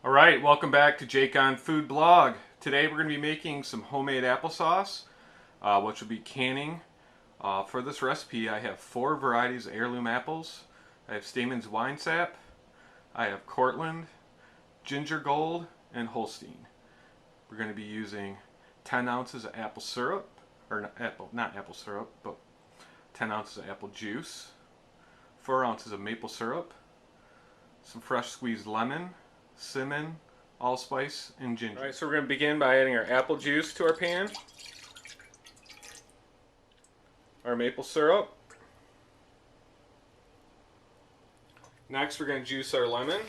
Alright, welcome back to Jake on Food Blog. Today we're going to be making some homemade applesauce, which will be canning. For this recipe I have 4 varieties of heirloom apples. I have Stamen's Wine Sap, I have Cortland, Ginger Gold, and Holstein. We're going to be using 10 ounces of apple syrup, or not apple syrup, but 10 ounces of apple juice, 4 ounces of maple syrup, some fresh squeezed lemon, cinnamon, allspice, and ginger. Alright, so we're going to begin by adding our apple juice to our pan, our maple syrup. Next we're going to juice our lemon.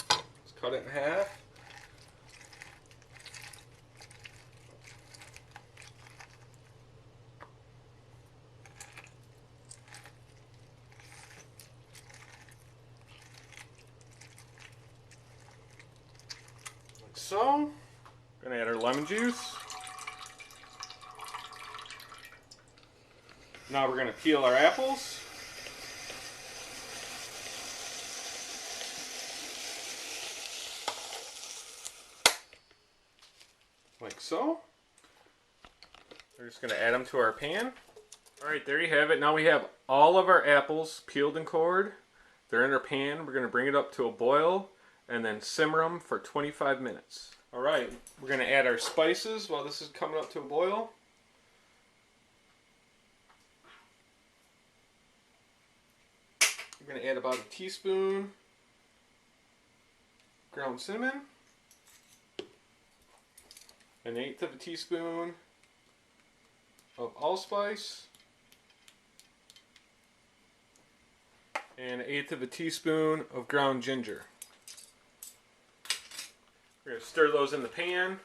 Let's cut it in half. So, we're going to add our lemon juice. Now we're going to peel our apples. Like so. We're just going to add them to our pan. Alright, there you have it. Now we have all of our apples peeled and cored. They're in our pan. We're going to bring it up to a boil and then simmer them for 25 minutes. Alright, we're going to add our spices while this is coming up to a boil. We're going to add about a teaspoon ground cinnamon, 1/8 of a teaspoon of allspice, and 1/8 of a teaspoon of ground ginger. We're going to stir those in the pan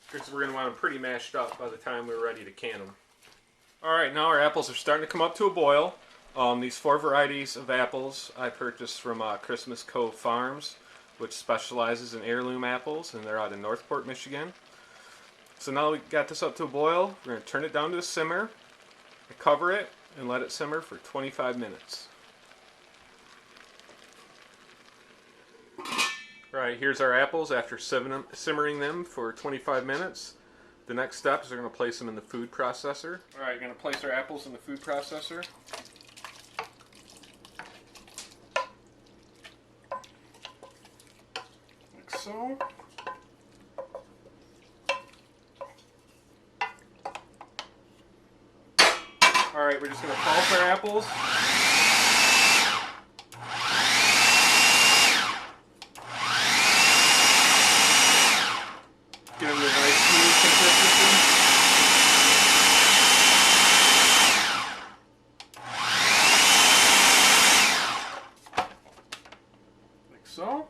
because we're going to want them pretty mashed up by the time we're ready to can them. Alright, now our apples are starting to come up to a boil. These 4 varieties of apples I purchased from Christmas Cove Farms, which specializes in heirloom apples, and they're out in Northport, Michigan. So now we got this up to a boil, we're going to turn it down to a simmer, cover it, and let it simmer for 25 minutes. Alright, here's our apples after simmering them for 25 minutes. The next step is we're going to place them in the food processor. Alright, we're going to place our apples in the food processor. Like so. Alright, we're just going to pulse our apples. Give them a nice smooth consistency. Like so.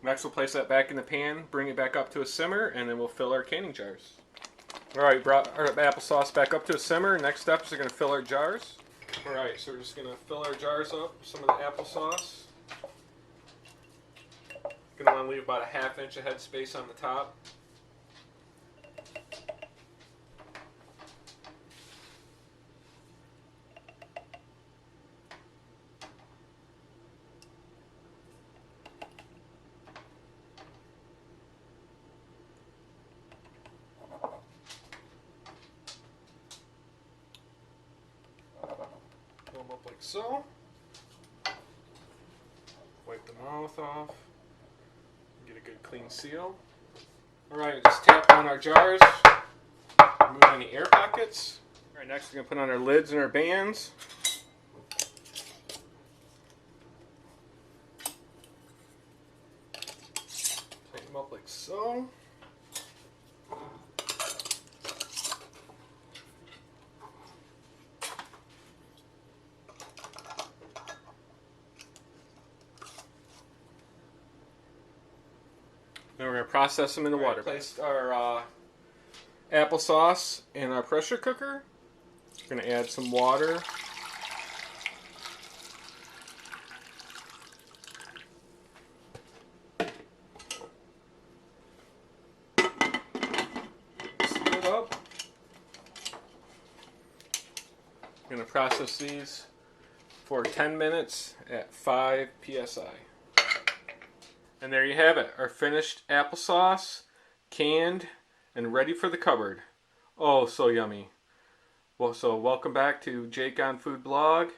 Next we'll place that back in the pan, bring it back up to a simmer, and then we'll fill our canning jars. Alright, brought our applesauce back up to a simmer. Next step is we're going to fill our jars. Alright, so we're just going to fill our jars up with some of the applesauce. Going to want to leave about a 1/2 inch of head space on the top. Fill them up like so. Wipe the mouth off. Get a good clean seal. Alright, just tap on our jars. Remove any air pockets. Alright, next we're going to put on our lids and our bands. Tighten them up like so. Then we're going to process them in the water. Placed our applesauce in our pressure cooker. We're going to add some water. Seal it up. I'm going to process these for 10 minutes at 5 psi. And there you have it, our finished applesauce, canned and ready for the cupboard. Oh, so yummy. Well, so welcome back to Jake on Food Blog.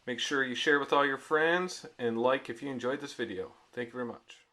Make sure you share with all your friends and like if you enjoyed this video. Thank you very much.